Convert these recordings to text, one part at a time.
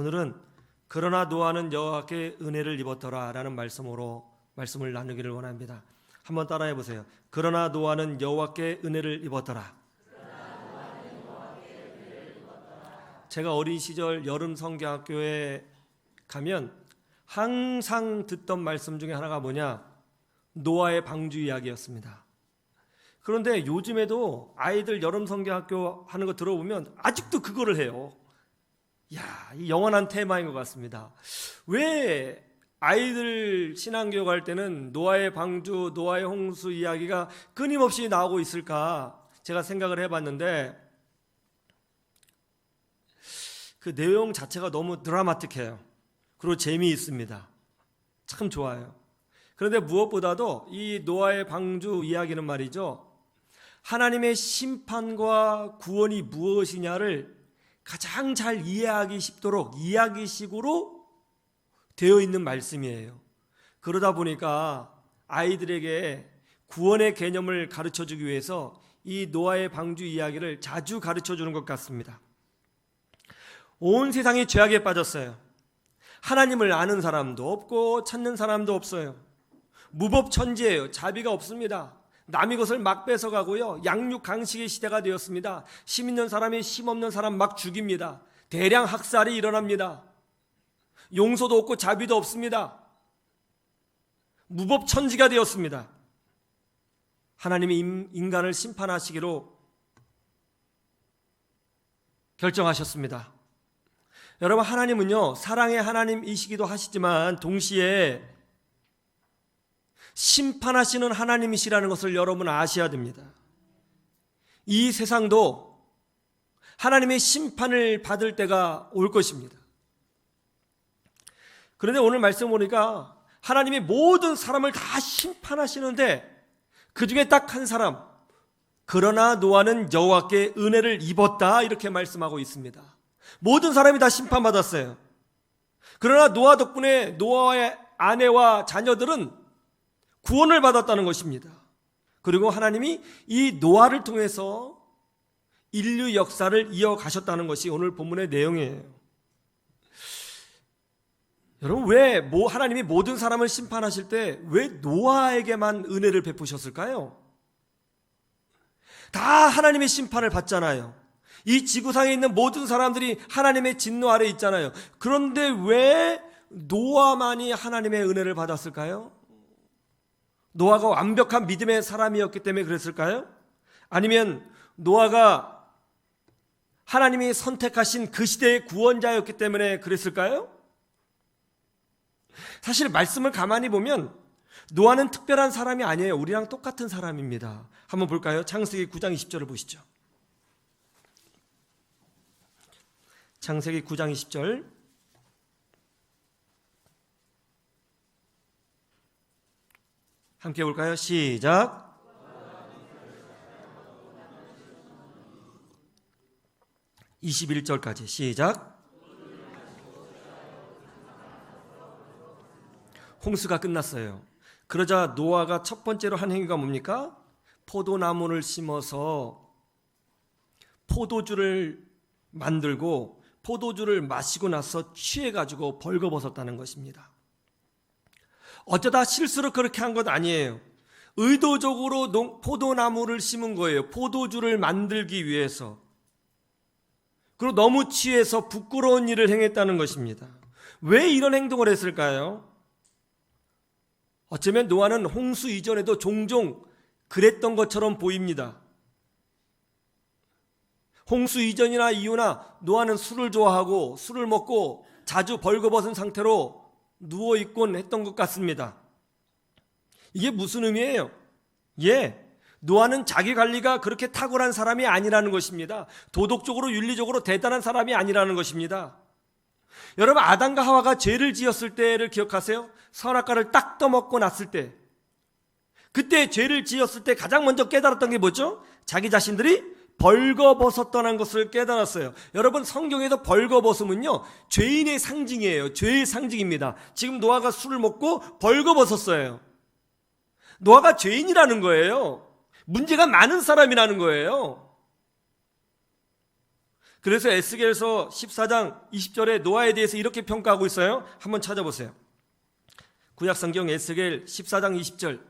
오늘은 그러나 노아는 여호와께 은혜를 입었더라 라는 말씀을 나누기를 원합니다. 한번 따라해 보세요. 그러나 노아는 여호와께 은혜를 입었더라. 제가 어린 시절 여름 성경학교에 가면 항상 듣던 말씀 중에 하나가 뭐냐? 노아의 방주 이야기였습니다. 그런데 요즘에도 아이들 여름 성경학교 하는 거 들어보면 아직도 그거를 해요. 이 영원한 테마인 것 같습니다. 왜 아이들 신앙교육 할 때는 노아의 방주, 노아의 홍수 이야기가 끊임없이 나오고 있을까? 제가 생각을 해봤는데 그 내용 자체가 너무 드라마틱해요. 그리고 재미있습니다. 참 좋아요. 그런데 무엇보다도 이 노아의 방주 이야기는 말이죠, 하나님의 심판과 구원이 무엇이냐를 가장 잘 이해하기 쉽도록 이야기식으로 되어 있는 말씀이에요. 그러다 보니까 아이들에게 구원의 개념을 가르쳐주기 위해서 이 노아의 방주 이야기를 자주 가르쳐주는 것 같습니다. 온 세상이 죄악에 빠졌어요. 하나님을 아는 사람도 없고 찾는 사람도 없어요. 무법천지예요. 자비가 없습니다. 남의 것을 막 뺏어가고요, 양육 강식의 시대가 되었습니다. 심 있는 사람이 심 없는 사람 막 죽입니다. 대량 학살이 일어납니다. 용서도 없고 자비도 없습니다. 무법천지가 되었습니다. 하나님이 인간을 심판하시기로 결정하셨습니다. 여러분, 하나님은요 사랑의 하나님이시기도 하시지만 동시에 심판하시는 하나님이시라는 것을 여러분 아셔야 됩니다. 이 세상도 하나님의 심판을 받을 때가 올 것입니다. 그런데 오늘 말씀 보니까 하나님이 모든 사람을 다 심판하시는데 그 중에 딱 한 사람, 그러나 노아는 여호와께 은혜를 입었다, 이렇게 말씀하고 있습니다. 모든 사람이 다 심판받았어요. 그러나 노아 덕분에 노아의 아내와 자녀들은 구원을 받았다는 것입니다. 그리고 하나님이 이 노아를 통해서 인류 역사를 이어가셨다는 것이 오늘 본문의 내용이에요. 여러분, 왜 하나님이 모든 사람을 심판하실 때 왜 노아에게만 은혜를 베푸셨을까요? 다 하나님의 심판을 받잖아요. 이 지구상에 있는 모든 사람들이 하나님의 진노 아래 있잖아요. 그런데 왜 노아만이 하나님의 은혜를 받았을까요? 노아가 완벽한 믿음의 사람이었기 때문에 그랬을까요? 아니면 노아가 하나님이 선택하신 그 시대의 구원자였기 때문에 그랬을까요? 사실 말씀을 가만히 보면 노아는 특별한 사람이 아니에요. 우리랑 똑같은 사람입니다. 한번 볼까요? 창세기 9장 20절을 보시죠. 창세기 9장 20절, 함께 볼까요? 시작. (21절까지) 시작. 홍수가 끝났어요. 그러자 노아가 첫 번째로 한 행위가 뭡니까? 포도나무를 심어서 포도주를 만들고 포도주를 마시고 나서 취해가지고 벌거벗었다는 것입니다. 어쩌다 실수로 그렇게 한 것 아니에요. 의도적으로 포도나무를 심은 거예요. 포도주를 만들기 위해서. 그리고 너무 취해서 부끄러운 일을 행했다는 것입니다. 왜 이런 행동을 했을까요? 어쩌면 노아는 홍수 이전에도 종종 그랬던 것처럼 보입니다. 홍수 이전이나 이후나 노아는 술을 좋아하고 술을 먹고 자주 벌거벗은 상태로 누워있곤 했던 것 같습니다. 이게 무슨 의미예요? 노아는 자기 관리가 그렇게 탁월한 사람이 아니라는 것입니다. 도덕적으로 윤리적으로 대단한 사람이 아니라는 것입니다. 여러분, 아담과 하와가 죄를 지었을 때를 기억하세요? 선악과를 딱 떠먹고 났을 때, 그때 죄를 지었을 때 가장 먼저 깨달았던 게 뭐죠? 자기 자신들이 벌거벗었다는 것을 깨달았어요. 여러분, 성경에도 벌거벗음은요 죄인의 상징이에요. 죄의 상징입니다. 지금 노아가 술을 먹고 벌거벗었어요. 노아가 죄인이라는 거예요. 문제가 많은 사람이라는 거예요. 그래서 에스겔서 14장 20절에 노아에 대해서 이렇게 평가하고 있어요. 한번 찾아보세요. 구약성경 에스겔 14장 20절,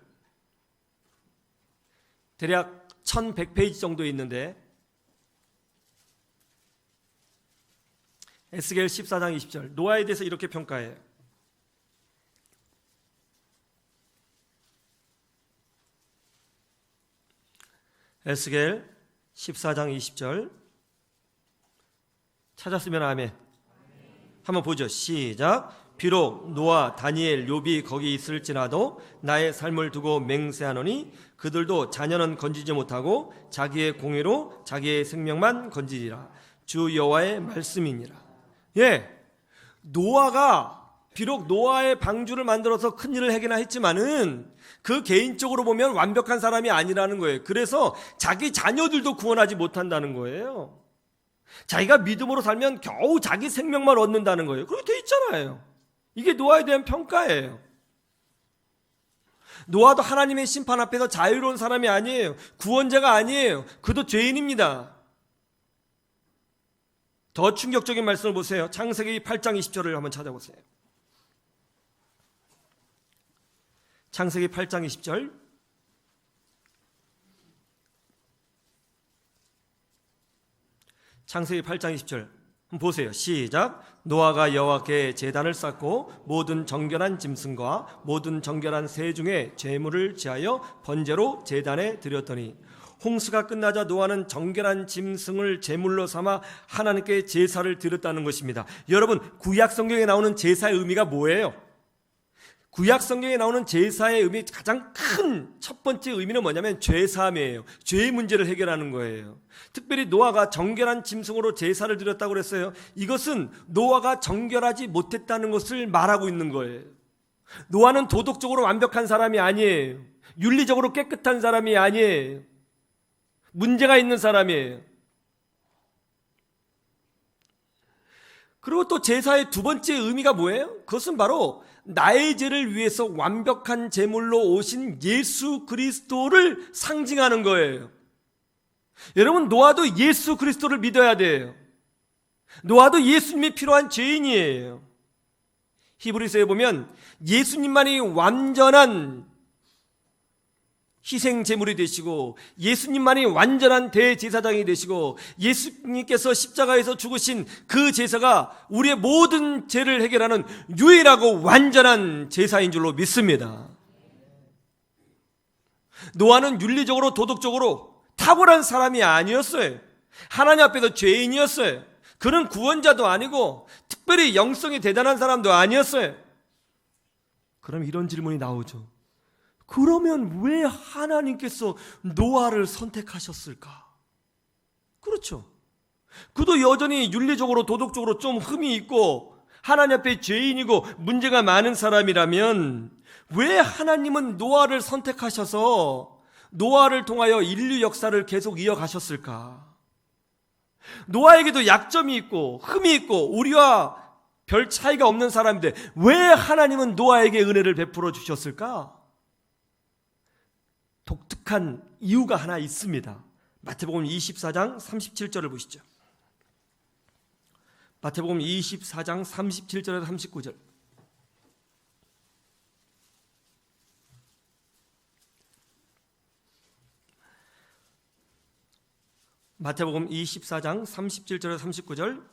대략 1100페이지 정도 있는데 에스겔 14장 20절, 노아에 대해서 이렇게 평가해요. 에스겔 14장 20절 찾았으면 아멘. 한번 보죠. 시작. 비록 노아, 다니엘, 욥이 거기 있을지라도 나의 삶을 두고 맹세하노니 그들도 자녀는 건지지 못하고 자기의 공의로 자기의 생명만 건지리라. 주 여호와의 말씀이니라. 예, 노아가 비록 노아의 방주를 만들어서 큰일을 하긴 했지만은 그 개인적으로 보면 완벽한 사람이 아니라는 거예요. 그래서 자기 자녀들도 구원하지 못한다는 거예요. 자기가 믿음으로 살면 겨우 자기 생명만 얻는다는 거예요. 그렇게 돼 있잖아요. 이게 노아에 대한 평가예요. 노아도 하나님의 심판 앞에서 자유로운 사람이 아니에요. 구원자가 아니에요. 그도 죄인입니다. 더 충격적인 말씀을 보세요. 창세기 8장 20절을 한번 찾아보세요. 창세기 8장 20절. 창세기 8장 20절 한번 보세요. 시작. 노아가 여호와께 제단을 쌓고 모든 정결한 짐승과 모든 정결한 새 중에 제물을 지하여 번제로 제단에 드렸더니 홍수가 끝나자 노아는 정결한 짐승을 제물로 삼아 하나님께 제사를 드렸다는 것입니다. 여러분, 구약 성경에 나오는 제사의 의미가 뭐예요? 구약 성경에 나오는 제사의 의미, 가장 큰 첫 번째 의미는 뭐냐면 죄사함이에요. 죄의 문제를 해결하는 거예요. 특별히 노아가 정결한 짐승으로 제사를 드렸다고 그랬어요. 이것은 노아가 정결하지 못했다는 것을 말하고 있는 거예요. 노아는 도덕적으로 완벽한 사람이 아니에요. 윤리적으로 깨끗한 사람이 아니에요. 문제가 있는 사람이에요. 그리고 또 제사의 두 번째 의미가 뭐예요? 그것은 바로 나의 죄를 위해서 완벽한 제물로 오신 예수 그리스도를 상징하는 거예요. 여러분, 노아도 예수 그리스도를 믿어야 돼요. 노아도 예수님이 필요한 죄인이에요. 히브리서에 보면 예수님만이 완전한 희생 제물이 되시고 예수님만이 완전한 대제사장이 되시고 예수님께서 십자가에서 죽으신 그 제사가 우리의 모든 죄를 해결하는 유일하고 완전한 제사인 줄로 믿습니다. 노아는 윤리적으로 도덕적으로 탁월한 사람이 아니었어요. 하나님 앞에서 죄인이었어요. 그는 구원자도 아니고 특별히 영성이 대단한 사람도 아니었어요. 그럼 이런 질문이 나오죠. 그러면 왜 하나님께서 노아를 선택하셨을까? 그렇죠. 그도 여전히 윤리적으로 도덕적으로 좀 흠이 있고 하나님 앞에 죄인이고 문제가 많은 사람이라면 왜 하나님은 노아를 선택하셔서 노아를 통하여 인류 역사를 계속 이어가셨을까? 노아에게도 약점이 있고 흠이 있고 우리와 별 차이가 없는 사람인데 왜 하나님은 노아에게 은혜를 베풀어 주셨을까? 독특한 이유가 하나 있습니다. 마태복음 24장 37절을 보시죠. 마태복음 24장 37절에서 39절. 마태복음 24장 37절에서 39절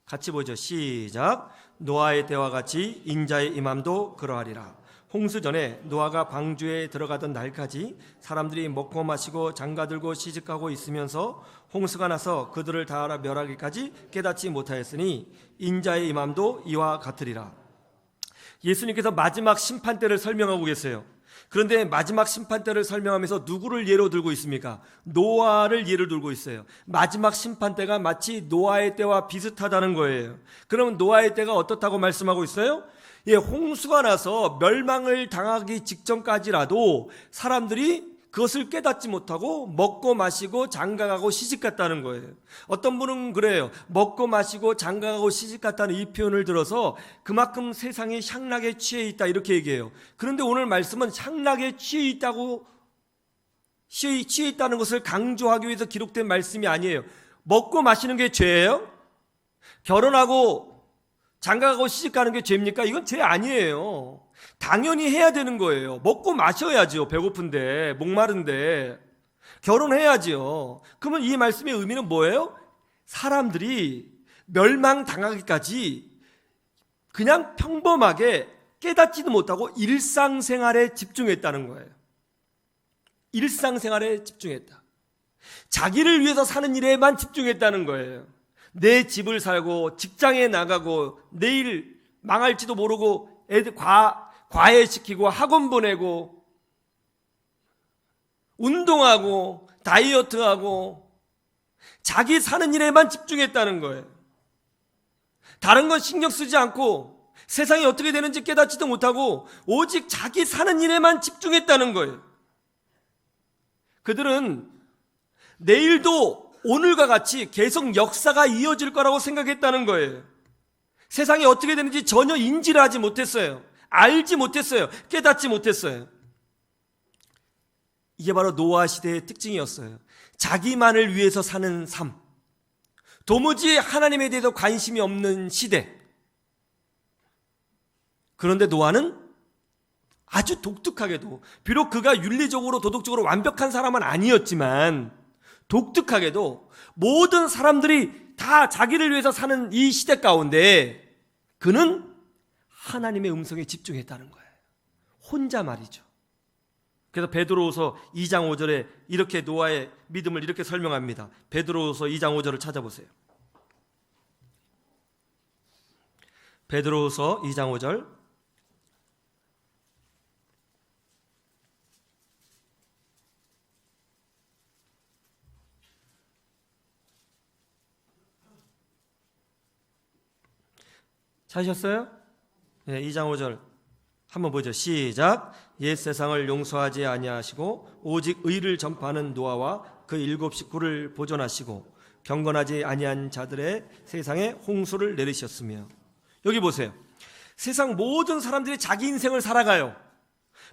같이 보죠. 시작. 노아의 때와 같이 인자의 임함도 그러하리라. 홍수 전에 노아가 방주에 들어가던 날까지 사람들이 먹고 마시고 장가들고 시집가고 있으면서 홍수가 나서 그들을 다 멸하기까지 깨닫지 못하였으니 인자의 임함도 이와 같으리라. 예수님께서 마지막 심판 때를 설명하고 계세요. 그런데 마지막 심판 때를 설명하면서 누구를 예로 들고 있습니까? 노아를 예로 들고 있어요. 마지막 심판 때가 마치 노아의 때와 비슷하다는 거예요. 그러면 노아의 때가 어떻다고 말씀하고 있어요? 예, 홍수가 나서 멸망을 당하기 직전까지라도 사람들이 그것을 깨닫지 못하고 먹고 마시고 장가가고 시집갔다는 거예요. 어떤 분은 그래요. 먹고 마시고 장가가고 시집갔다는 이 표현을 들어서 그만큼 세상이 향락에 취해 있다 이렇게 얘기해요. 그런데 오늘 말씀은 향락에 취해 있다는 것을 강조하기 위해서 기록된 말씀이 아니에요. 먹고 마시는 게 죄예요? 결혼하고 장가가고 시집가는 게 죄입니까? 이건 죄 아니에요. 당연히 해야 되는 거예요. 먹고 마셔야죠. 배고픈데, 목마른데. 결혼해야지요. 그러면 이 말씀의 의미는 뭐예요? 사람들이 멸망당하기까지 그냥 평범하게 깨닫지도 못하고 일상생활에 집중했다는 거예요. 일상생활에 집중했다. 자기를 위해서 사는 일에만 집중했다는 거예요. 내 집을 살고 직장에 나가고 내일 망할지도 모르고 애들 과외시키고 학원 보내고 운동하고 다이어트하고 자기 사는 일에만 집중했다는 거예요. 다른 건 신경 쓰지 않고 세상이 어떻게 되는지 깨닫지도 못하고 오직 자기 사는 일에만 집중했다는 거예요. 그들은 내일도 오늘과 같이 계속 역사가 이어질 거라고 생각했다는 거예요. 세상이 어떻게 되는지 전혀 인지를 하지 못했어요. 알지 못했어요. 깨닫지 못했어요. 이게 바로 노아 시대의 특징이었어요. 자기만을 위해서 사는 삶. 도무지 하나님에 대해서 관심이 없는 시대. 그런데 노아는 아주 독특하게도, 비록 그가 윤리적으로 도덕적으로 완벽한 사람은 아니었지만 독특하게도 모든 사람들이 다 자기를 위해서 사는 이 시대 가운데 그는 하나님의 음성에 집중했다는 거예요. 혼자 말이죠. 그래서 베드로후서 2장 5절에 이렇게 노아의 믿음을 이렇게 설명합니다. 베드로후서 2장 5절을 찾아보세요. 베드로후서 2장 5절. 찾으셨어요? 네, 2장 5절 한번 보죠. 시작. 옛 세상을 용서하지 아니하시고 오직 의를 전파하는 노아와 그 7 식구를 보존하시고 경건하지 아니한 자들의 세상에 홍수를 내리셨으며. 여기 보세요. 세상 모든 사람들이 자기 인생을 살아가요.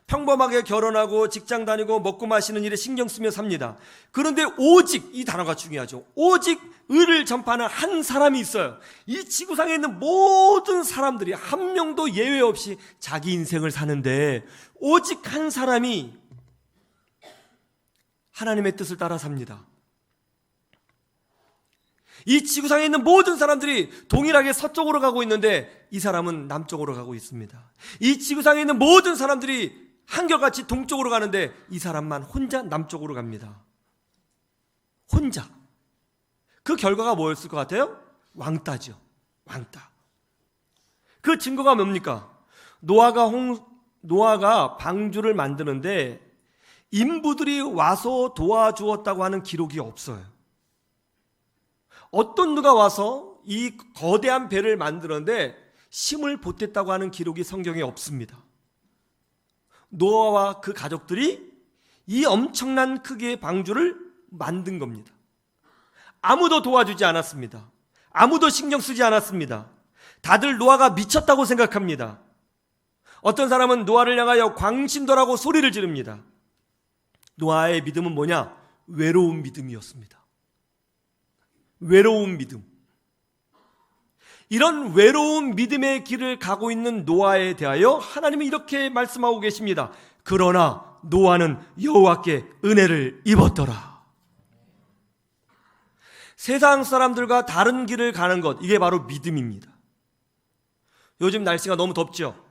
평범하게 결혼하고 직장 다니고 먹고 마시는 일에 신경 쓰며 삽니다. 그런데 오직, 이 단어가 중요하죠. 오직 의를 전파하는 한 사람이 있어요. 이 지구상에 있는 모든 사람들이 한 명도 예외 없이 자기 인생을 사는데 오직 한 사람이 하나님의 뜻을 따라 삽니다. 이 지구상에 있는 모든 사람들이 동일하게 서쪽으로 가고 있는데 이 사람은 남쪽으로 가고 있습니다. 이 지구상에 있는 모든 사람들이 한결같이 동쪽으로 가는데 이 사람만 혼자 남쪽으로 갑니다. 혼자. 그 결과가 뭐였을 것 같아요? 왕따죠. 왕따. 그 증거가 뭡니까? 노아가 방주를 만드는데 인부들이 와서 도와주었다고 하는 기록이 없어요. 어떤 누가 와서 이 거대한 배를 만드는데 힘을 보탰다고 하는 기록이 성경에 없습니다. 노아와 그 가족들이 이 엄청난 크기의 방주를 만든 겁니다. 아무도 도와주지 않았습니다. 아무도 신경 쓰지 않았습니다. 다들 노아가 미쳤다고 생각합니다. 어떤 사람은 노아를 향하여 광신도라고 소리를 지릅니다. 노아의 믿음은 뭐냐? 외로운 믿음이었습니다. 외로운 믿음. 이런 외로운 믿음의 길을 가고 있는 노아에 대하여 하나님이 이렇게 말씀하고 계십니다. 그러나 노아는 여호와께 은혜를 입었더라. 세상 사람들과 다른 길을 가는 것, 이게 바로 믿음입니다. 요즘 날씨가 너무 덥죠.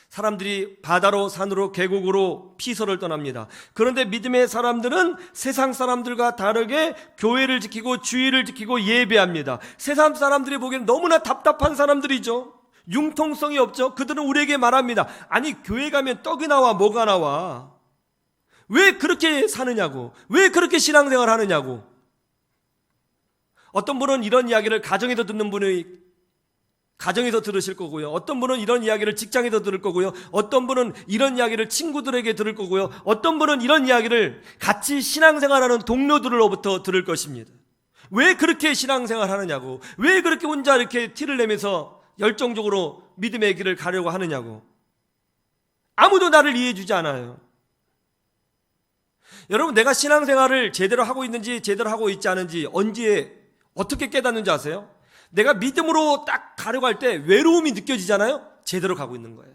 사람들이 바다로 산으로 계곡으로 피서를 떠납니다. 그런데 믿음의 사람들은 세상 사람들과 다르게 교회를 지키고 주의를 지키고 예배합니다. 세상 사람들이 보기엔 너무나 답답한 사람들이죠. 융통성이 없죠. 그들은 우리에게 말합니다. 아니, 교회 가면 떡이 나와 뭐가 나와? 왜 그렇게 사느냐고. 왜 그렇게 신앙생활 하느냐고. 어떤 분은 이런 이야기를 가정에서 듣는 분이 가정에서 들으실 거고요. 어떤 분은 이런 이야기를 직장에서 들을 거고요. 어떤 분은 이런 이야기를 친구들에게 들을 거고요. 어떤 분은 이런 이야기를 같이 신앙생활하는 동료들로부터 들을 것입니다. 왜 그렇게 신앙생활 하느냐고. 왜 그렇게 혼자 이렇게 티를 내면서 열정적으로 믿음의 길을 가려고 하느냐고. 아무도 나를 이해해 주지 않아요. 여러분, 내가 신앙생활을 제대로 하고 있는지 제대로 하고 있지 않은지 언제 어떻게 깨닫는지 아세요? 내가 믿음으로 딱 가려고 할 때 외로움이 느껴지잖아요? 제대로 가고 있는 거예요.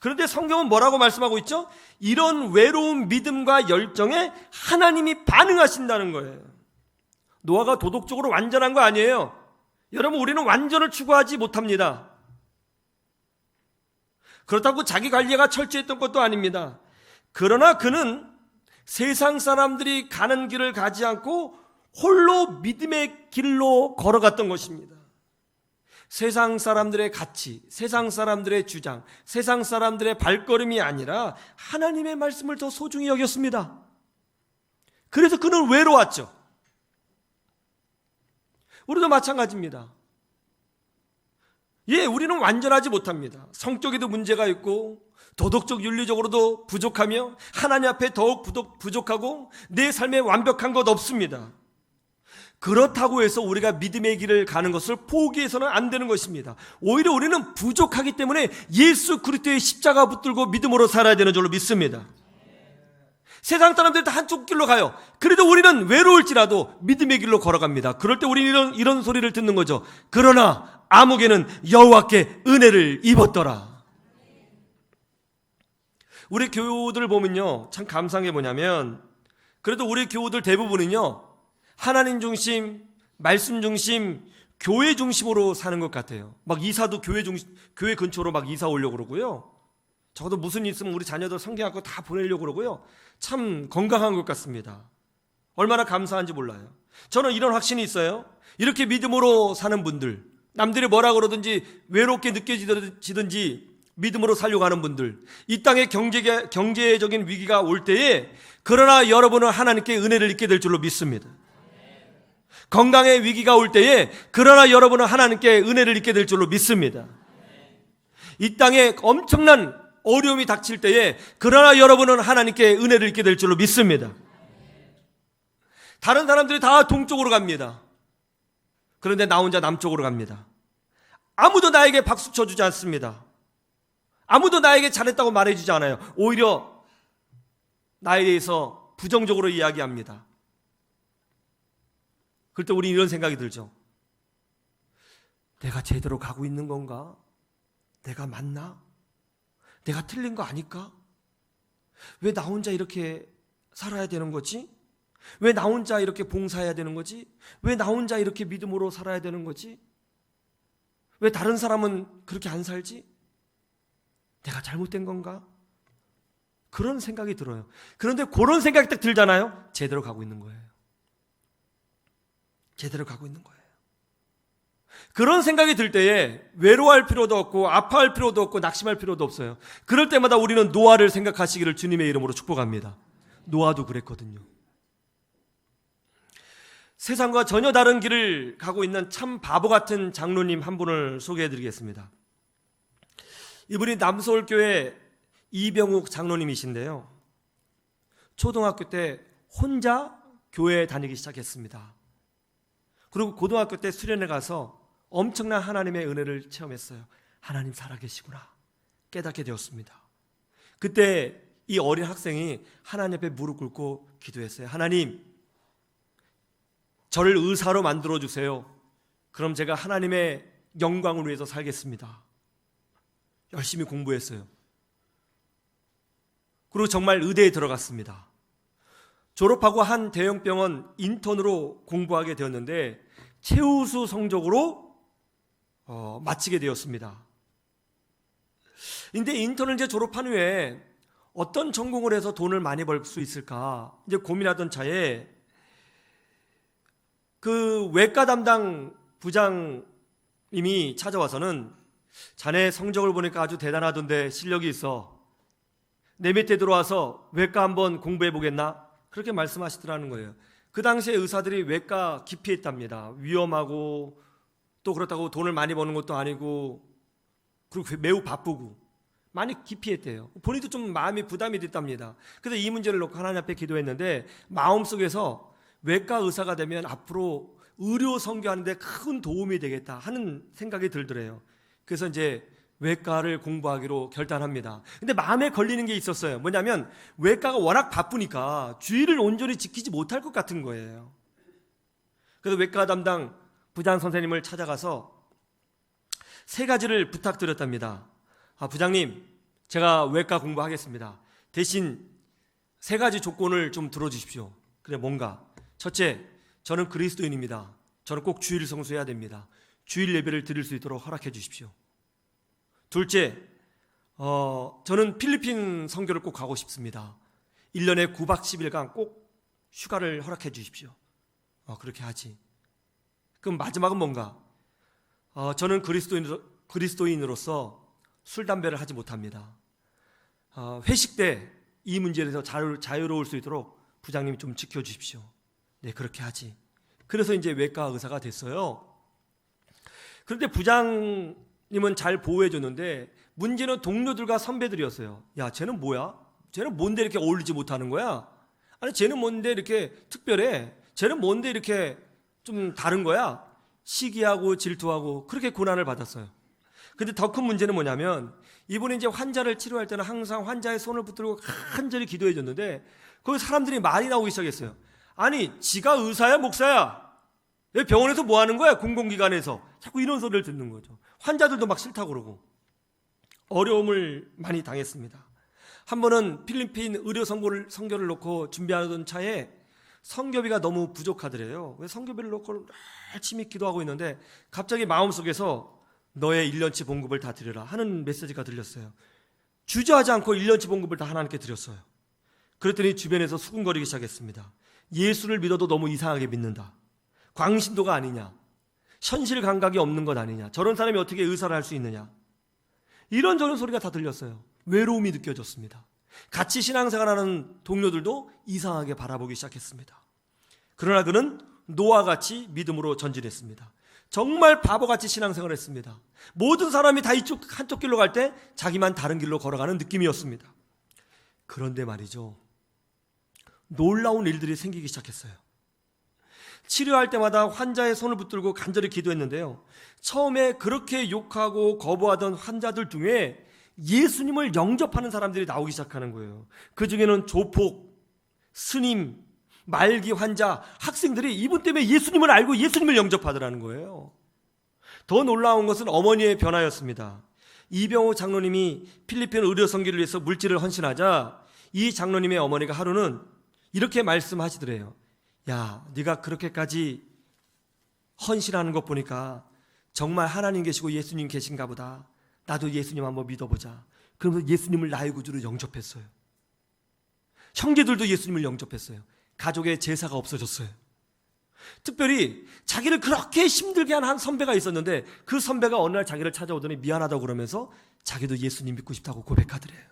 그런데 성경은 뭐라고 말씀하고 있죠? 이런 외로운 믿음과 열정에 하나님이 반응하신다는 거예요. 노아가 도덕적으로 완전한 거 아니에요. 여러분, 우리는 완전을 추구하지 못합니다. 그렇다고 자기 관리가 철저했던 것도 아닙니다. 그러나 그는 세상 사람들이 가는 길을 가지 않고 홀로 믿음의 길로 걸어갔던 것입니다. 세상 사람들의 가치, 세상 사람들의 주장, 세상 사람들의 발걸음이 아니라 하나님의 말씀을 더 소중히 여겼습니다. 그래서 그는 외로웠죠. 우리도 마찬가지입니다. 예, 우리는 완전하지 못합니다. 성격에도 문제가 있고 도덕적 윤리적으로도 부족하며 하나님 앞에 더욱 부족하고 내 삶에 완벽한 것 없습니다. 그렇다고 해서 우리가 믿음의 길을 가는 것을 포기해서는 안 되는 것입니다. 오히려 우리는 부족하기 때문에 예수 그리스도의 십자가 붙들고 믿음으로 살아야 되는 줄로 믿습니다. 세상 사람들이 다 한쪽 길로 가요. 그래도 우리는 외로울지라도 믿음의 길로 걸어갑니다. 그럴 때 우리는 이런 소리를 듣는 거죠. 그러나 아무개는 여호와께 은혜를 입었더라. 우리 교우들 보면요, 참 감사한 게 뭐냐면, 그래도 우리 교우들 대부분은요, 하나님 중심, 말씀 중심, 교회 중심으로 사는 것 같아요. 막 이사도 교회 근처로 막 이사 오려고 그러고요. 적어도 무슨 일 있으면 우리 자녀들 성경학교 다 보내려고 그러고요. 참 건강한 것 같습니다. 얼마나 감사한지 몰라요. 저는 이런 확신이 있어요. 이렇게 믿음으로 사는 분들, 남들이 뭐라 그러든지 외롭게 느껴지든지 믿음으로 살려고 하는 분들, 이 땅에 경제적인 위기가 올 때에 그러나 여러분은 하나님께 은혜를 입게 될 줄로 믿습니다. 건강의 위기가 올 때에 그러나 여러분은 하나님께 은혜를 입게 될 줄로 믿습니다. 이 땅에 엄청난 어려움이 닥칠 때에 그러나 여러분은 하나님께 은혜를 입게 될 줄로 믿습니다. 다른 사람들이 다 동쪽으로 갑니다. 그런데 나 혼자 남쪽으로 갑니다. 아무도 나에게 박수 쳐주지 않습니다. 아무도 나에게 잘했다고 말해주지 않아요. 오히려 나에 대해서 부정적으로 이야기합니다. 그럴 때 우리는 이런 생각이 들죠. 내가 제대로 가고 있는 건가? 내가 맞나? 내가 틀린 거 아닐까? 왜 나 혼자 이렇게 살아야 되는 거지? 왜 나 혼자 이렇게 봉사해야 되는 거지? 왜 나 혼자 이렇게 믿음으로 살아야 되는 거지? 왜 다른 사람은 그렇게 안 살지? 내가 잘못된 건가? 그런 생각이 들어요. 그런데 그런 생각이 딱 들잖아요. 제대로 가고 있는 거예요. 제대로 가고 있는 거예요. 그런 생각이 들 때에 외로워할 필요도 없고 아파할 필요도 없고 낙심할 필요도 없어요. 그럴 때마다 우리는 노아를 생각하시기를 주님의 이름으로 축복합니다. 노아도 그랬거든요. 세상과 전혀 다른 길을 가고 있는 참 바보 같은 장로님 한 분을 소개해드리겠습니다. 이분이 남서울교회 이병욱 장로님이신데요. 초등학교 때 혼자 교회에 다니기 시작했습니다. 그리고 고등학교 때 수련회 가서 엄청난 하나님의 은혜를 체험했어요. 하나님 살아계시구나 깨닫게 되었습니다. 그때 이 어린 학생이 하나님 앞에 무릎 꿇고 기도했어요. 하나님, 저를 의사로 만들어주세요. 그럼 제가 하나님의 영광을 위해서 살겠습니다. 열심히 공부했어요. 그리고 정말 의대에 들어갔습니다. 졸업하고 한 대형병원 인턴으로 공부하게 되었는데 최우수 성적으로 마치게 되었습니다. 근데 인턴을 이제 졸업한 후에 어떤 전공을 해서 돈을 많이 벌 수 있을까 이제 고민하던 차에 그 외과 담당 부장님이 찾아와서는 자네 성적을 보니까 아주 대단하던데 실력이 있어. 내 밑에 들어와서 외과 한번 공부해 보겠나? 그렇게 말씀하시더라는 거예요. 그 당시에 의사들이 외과 기피했답니다. 위험하고 또 그렇다고 돈을 많이 버는 것도 아니고 그리고 매우 바쁘고 많이 기피했대요. 본인도 좀 마음이 부담이 됐답니다. 그래서 이 문제를 놓고 하나님 앞에 기도했는데 마음속에서 외과 의사가 되면 앞으로 의료 선교하는 데 큰 도움이 되겠다 하는 생각이 들더래요. 그래서 이제 외과를 공부하기로 결단합니다. 근데 마음에 걸리는 게 있었어요. 뭐냐면 외과가 워낙 바쁘니까 주의를 온전히 지키지 못할 것 같은 거예요. 그래서 외과 담당 부장 선생님을 찾아가서 3가지를 부탁드렸답니다. 부장님, 제가 외과 공부하겠습니다. 대신 3가지 조건을 좀 들어주십시오. 그래, 뭔가? 첫째, 저는 그리스도인입니다. 저는 꼭 주일 성수해야 됩니다. 주일 예배를 드릴 수 있도록 허락해 주십시오. 둘째, 저는 필리핀 선교를 꼭 가고 싶습니다. 1년에 9박 10일간 꼭 휴가를 허락해 주십시오. 그렇게 하지. 그럼 마지막은 뭔가? 저는 그리스도인으로서 술, 담배를 하지 못합니다. 회식 때 이 문제에 대해서 자유로울 수 있도록 부장님이 좀 지켜주십시오. 네, 그렇게 하지. 그래서 이제 외과 의사가 됐어요. 그런데 부장님은 잘 보호해줬는데 문제는 동료들과 선배들이었어요. 야, 쟤는 뭐야? 쟤는 뭔데 이렇게 어울리지 못하는 거야? 아니, 쟤는 뭔데 이렇게 특별해? 쟤는 뭔데 이렇게 좀 다른 거야? 시기하고 질투하고 그렇게 고난을 받았어요. 근데 더 큰 문제는 뭐냐면 이분이 이제 환자를 치료할 때는 항상 환자의 손을 붙들고 간절히 기도해 줬는데 거기 사람들이 말이 나오기 시작했어요. 아니, 지가 의사야 목사야? 왜 병원에서 뭐 하는 거야? 공공기관에서. 자꾸 이런 소리를 듣는 거죠. 환자들도 막 싫다고 그러고 어려움을 많이 당했습니다. 한 번은 필리핀 의료 선교를 놓고 준비하던 차에 선교비가 너무 부족하더래요. 왜 선교비를 놓고 열심히 기도하고 있는데 갑자기 마음속에서 너의 1년치 봉급을 다 드려라 하는 메시지가 들렸어요. 주저하지 않고 1년치 봉급을 다 하나님께 드렸어요. 그랬더니 주변에서 수군거리기 시작했습니다. 예수를 믿어도 너무 이상하게 믿는다. 광신도가 아니냐. 현실 감각이 없는 것 아니냐. 저런 사람이 어떻게 의사를 할 수 있느냐. 이런저런 소리가 다 들렸어요. 외로움이 느껴졌습니다. 같이 신앙생활하는 동료들도 이상하게 바라보기 시작했습니다. 그러나 그는 노아와 같이 믿음으로 전진했습니다. 정말 바보같이 신앙생활을 했습니다. 모든 사람이 다 이쪽 한쪽 길로 갈 때 자기만 다른 길로 걸어가는 느낌이었습니다. 그런데 말이죠, 놀라운 일들이 생기기 시작했어요. 치료할 때마다 환자의 손을 붙들고 간절히 기도했는데요, 처음에 그렇게 욕하고 거부하던 환자들 중에 예수님을 영접하는 사람들이 나오기 시작하는 거예요. 그 중에는 조폭, 스님, 말기 환자, 학생들이 이분 때문에 예수님을 알고 예수님을 영접하더라는 거예요. 더 놀라운 것은 어머니의 변화였습니다. 이병호 장로님이 필리핀 의료 선교를 위해서 물질을 헌신하자 이 장로님의 어머니가 하루는 이렇게 말씀하시더래요. 야, 네가 그렇게까지 헌신하는 것 보니까 정말 하나님 계시고 예수님 계신가 보다. 나도 예수님 한번 믿어보자. 그러면서 예수님을 나의 구주로 영접했어요. 형제들도 예수님을 영접했어요. 가족의 제사가 없어졌어요. 특별히 자기를 그렇게 힘들게 한 선배가 있었는데 그 선배가 어느 날 자기를 찾아오더니 미안하다고 그러면서 자기도 예수님 믿고 싶다고 고백하더래요.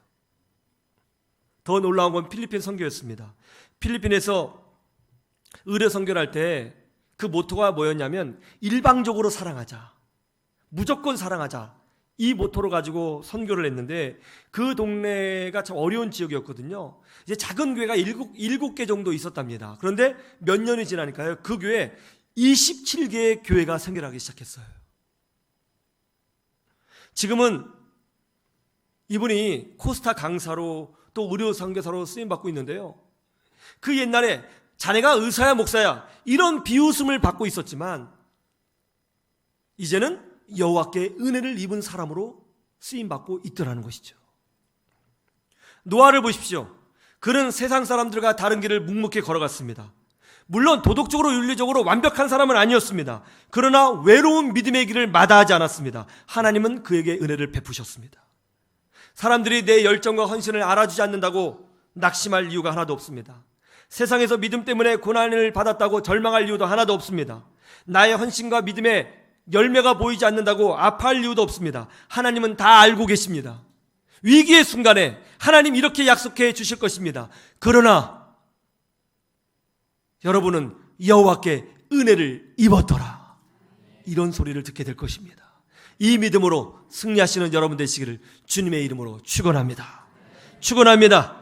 더 놀라운 건 필리핀 선교였습니다. 필리핀에서 의료 선교를 할 때 그 모토가 뭐였냐면 일방적으로 사랑하자, 무조건 사랑하자, 이 모토로 가지고 선교를 했는데 그 동네가 참 어려운 지역이었거든요. 이제 작은 교회가 7개 정도 있었답니다. 그런데 몇 년이 지나니까요, 그 교회에 27개의 교회가 생겨나기 시작했어요. 지금은 이분이 코스타 강사로 또 의료 선교사로 쓰임받고 있는데요, 그 옛날에 자네가 의사야 목사야 이런 비웃음을 받고 있었지만 이제는 여호와께 은혜를 입은 사람으로 쓰임받고 있더라는 것이죠. 노아를 보십시오. 그는 세상 사람들과 다른 길을 묵묵히 걸어갔습니다. 물론 도덕적으로 윤리적으로 완벽한 사람은 아니었습니다. 그러나 외로운 믿음의 길을 마다하지 않았습니다. 하나님은 그에게 은혜를 베푸셨습니다. 사람들이 내 열정과 헌신을 알아주지 않는다고 낙심할 이유가 하나도 없습니다. 세상에서 믿음 때문에 고난을 받았다고 절망할 이유도 하나도 없습니다. 나의 헌신과 믿음에 열매가 보이지 않는다고 아파할 이유도 없습니다. 하나님은 다 알고 계십니다. 위기의 순간에 하나님 이렇게 약속해 주실 것입니다. 그러나 여러분은 여호와께 은혜를 입었더라, 이런 소리를 듣게 될 것입니다. 이 믿음으로 승리하시는 여러분 되시기를 주님의 이름으로 축원합니다. 축원합니다.